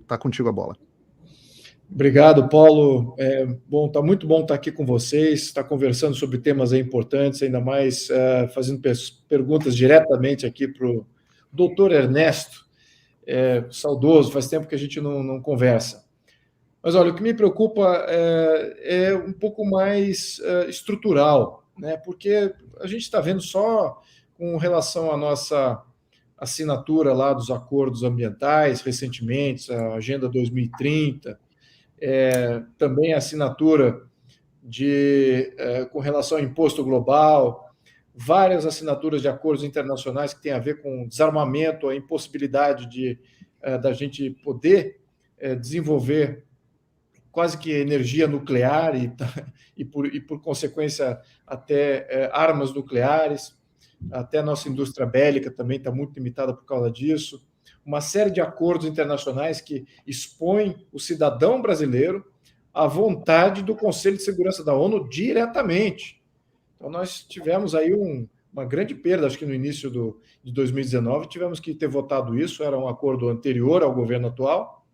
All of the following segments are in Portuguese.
Tá contigo a bola. Obrigado, Paulo. Tá muito bom estar aqui com vocês, estar conversando sobre temas importantes, ainda mais fazendo perguntas diretamente aqui para o doutor Ernesto, saudoso, faz tempo que a gente não conversa. Mas, olha, o que me preocupa é um pouco mais estrutural, né? Porque a gente está vendo só com relação à nossa assinatura lá dos acordos ambientais, recentemente, a Agenda 2030, também a assinatura com relação ao imposto global, várias assinaturas de acordos internacionais que têm a ver com desarmamento, a impossibilidade da gente poder desenvolver quase que energia nuclear e por consequência, até armas nucleares. Até a nossa indústria bélica também está muito limitada por causa disso. Uma série de acordos internacionais que expõem o cidadão brasileiro à vontade do Conselho de Segurança da ONU diretamente. Então, nós tivemos aí uma grande perda, acho que no início de 2019, tivemos que ter votado isso, era um acordo anterior ao governo atual.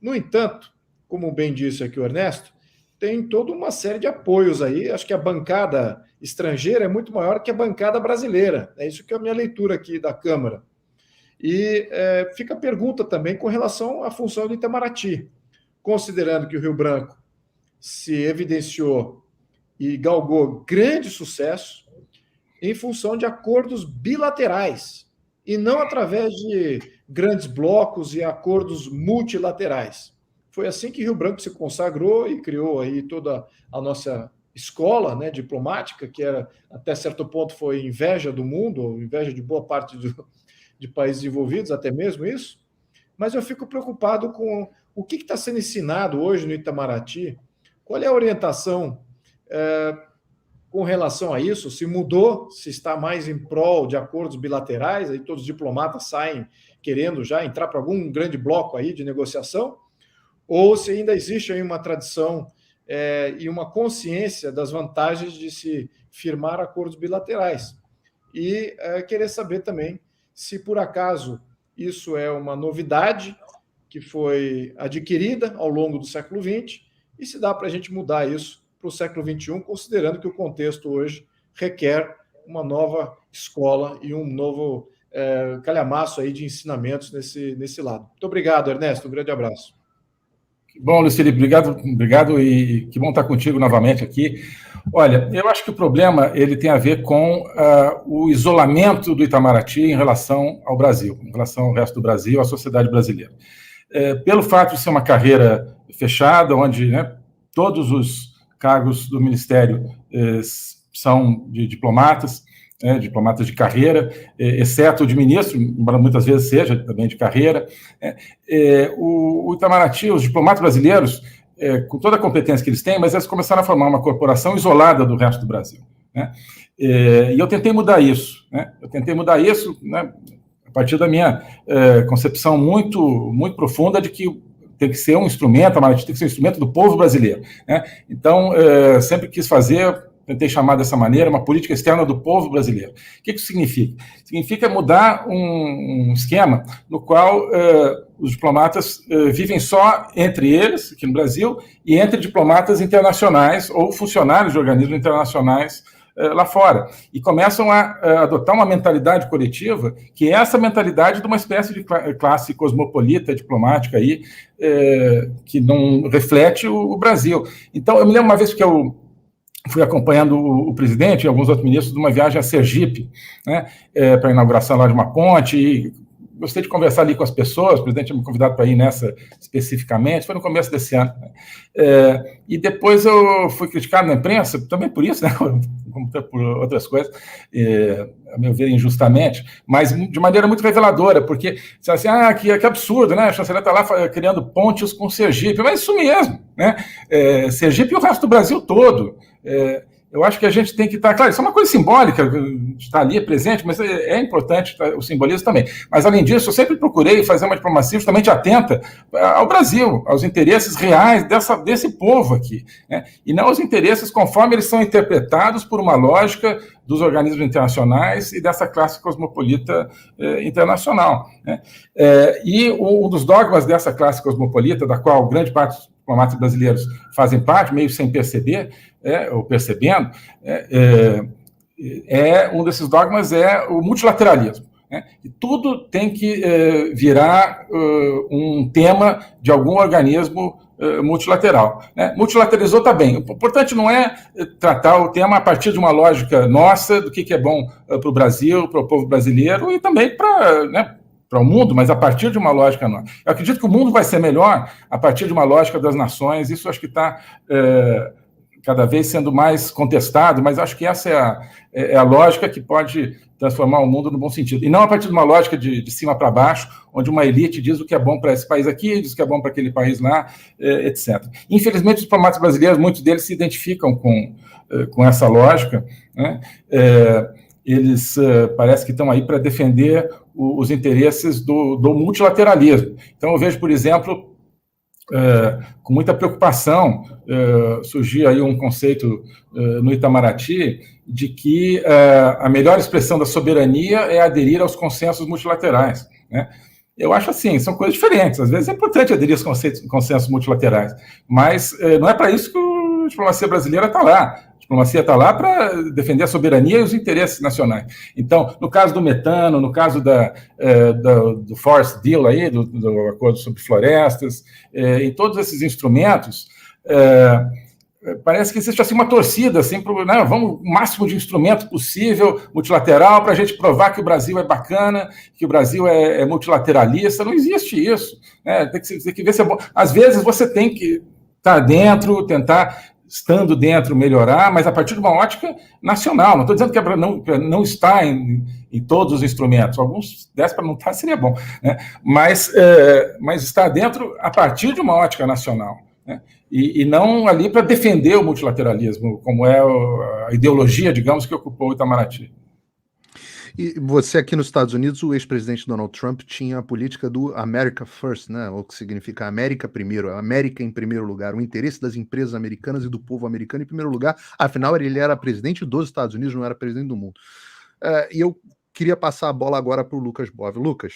No entanto, como bem disse aqui o Ernesto, tem toda uma série de apoios aí, acho que a bancada estrangeira é muito maior que a bancada brasileira, é isso que é a minha leitura aqui da Câmara. E fica a pergunta também com relação à função do Itamaraty, considerando que o Rio Branco se evidenciou e galgou grande sucesso em função de acordos bilaterais, e não através de grandes blocos e acordos multilaterais. Foi assim que Rio Branco se consagrou e criou aí toda a nossa escola, né, diplomática, que até certo ponto foi inveja do mundo, inveja de boa parte de países envolvidos, até mesmo isso. Mas eu fico preocupado com o que está sendo ensinado hoje no Itamaraty, qual é a orientação com relação a isso, se mudou, se está mais em prol de acordos bilaterais, aí todos os diplomatas saem querendo já entrar para algum grande bloco aí de negociação, ou se ainda existe aí uma tradição e uma consciência das vantagens de se firmar acordos bilaterais. E querer saber também se, por acaso, isso é uma novidade que foi adquirida ao longo do século XX e se dá para a gente mudar isso para o século XXI, considerando que o contexto hoje requer uma nova escola e um novo calhamaço aí de ensinamentos nesse lado. Muito obrigado, Ernesto. Um grande abraço. Bom, Luiz Felipe, obrigado e que bom estar contigo novamente aqui. Olha, eu acho que o problema ele tem a ver com o isolamento do Itamaraty em relação ao Brasil, em relação ao resto do Brasil, à sociedade brasileira. Pelo fato de ser uma carreira fechada, onde todos os cargos do Ministério são de diplomatas, diplomatas de carreira, exceto o de ministro, embora muitas vezes seja também de carreira. O Itamaraty, os diplomatas brasileiros, com toda a competência que eles têm, mas eles começaram a formar uma corporação isolada do resto do Brasil. E eu tentei mudar isso. A partir da minha concepção muito, muito profunda de que tem que ser um instrumento, a Itamaraty tem que ser um instrumento do povo brasileiro. Então, sempre quis fazer, tentei chamar dessa maneira, uma política externa do povo brasileiro. O que isso significa? Significa mudar um esquema no qual os diplomatas vivem só entre eles, aqui no Brasil, e entre diplomatas internacionais ou funcionários de organismos internacionais lá fora. E começam a adotar uma mentalidade coletiva, que é essa mentalidade de uma espécie de classe cosmopolita diplomática aí, que não reflete o Brasil. Então, eu me lembro uma vez que eu fui acompanhando o presidente e alguns outros ministros de uma viagem a Sergipe, para a inauguração lá de uma ponte, e gostei de conversar ali com as pessoas, o presidente tinha me convidado para ir nessa especificamente, foi no começo desse ano. E depois eu fui criticado na imprensa, também por isso, como por outras coisas, a meu ver, injustamente, mas de maneira muito reveladora, porque, assim, que absurdo, a chanceler está lá criando pontes com Sergipe, mas isso mesmo, Sergipe e o resto do Brasil todo. eu acho que a gente tem que estar... Claro, isso é uma coisa simbólica, estar ali presente, mas é importante o simbolismo também. Mas, além disso, eu sempre procurei fazer uma diplomacia justamente atenta ao Brasil, aos interesses reais desse povo aqui, né? E não aos interesses conforme eles são interpretados por uma lógica dos organismos internacionais e dessa classe cosmopolita internacional, né? E um dos dogmas dessa classe cosmopolita, da qual grande parte dos diplomatas brasileiros fazem parte, meio sem perceber, ou percebendo, um desses dogmas é o multilateralismo, né? E tudo tem que virar um tema de algum organismo multilateral, né? Multilateralizou, está bem. O importante não é tratar o tema a partir de uma lógica nossa, do que é bom para o Brasil, para o povo brasileiro e também para, né, para o mundo, mas a partir de uma lógica nossa. Eu acredito que o mundo vai ser melhor a partir de uma lógica das nações. Isso acho que está cada vez sendo mais contestado, mas acho que essa é a lógica que pode transformar o mundo no bom sentido. E não a partir de uma lógica de cima para baixo, onde uma elite diz o que é bom para esse país aqui, diz o que é bom para aquele país lá, etc. Infelizmente, os diplomatas brasileiros, muitos deles se identificam com essa lógica, né? Eles parece que estão aí para defender os interesses do multilateralismo. Então, eu vejo, por exemplo, com muita preocupação, surgiu aí um conceito no Itamaraty de que a melhor expressão da soberania é aderir aos consensos multilaterais, né? Eu acho assim, são coisas diferentes. Às vezes é importante aderir aos consensos multilaterais, mas não é para isso que a diplomacia brasileira está lá. A diplomacia está lá para defender a soberania e os interesses nacionais. Então, no caso do metano, no caso do Forest Deal, aí, do Acordo sobre Florestas, em todos esses instrumentos, parece que existe assim, uma torcida assim, né, vamos o máximo de instrumento possível, multilateral, para a gente provar que o Brasil é bacana, que o Brasil é multilateralista. Não existe isso, né? Tem que ver se é bom. Às vezes você tem que estar dentro, tentar, estando dentro, melhorar, mas a partir de uma ótica nacional. Não estou dizendo que é para não estar em todos os instrumentos. Alguns desse para não estar seria bom, né? Mas estar dentro a partir de uma ótica nacional, né? E não ali para defender o multilateralismo, como é a ideologia, digamos, que ocupou o Itamaraty. E você aqui nos Estados Unidos, o ex-presidente Donald Trump tinha a política do America First, né? O que significa América primeiro, América em primeiro lugar, o interesse das empresas americanas e do povo americano em primeiro lugar. Afinal, ele era presidente dos Estados Unidos, não era presidente do mundo. E eu queria passar a bola agora para o Lucas Bove. Lucas,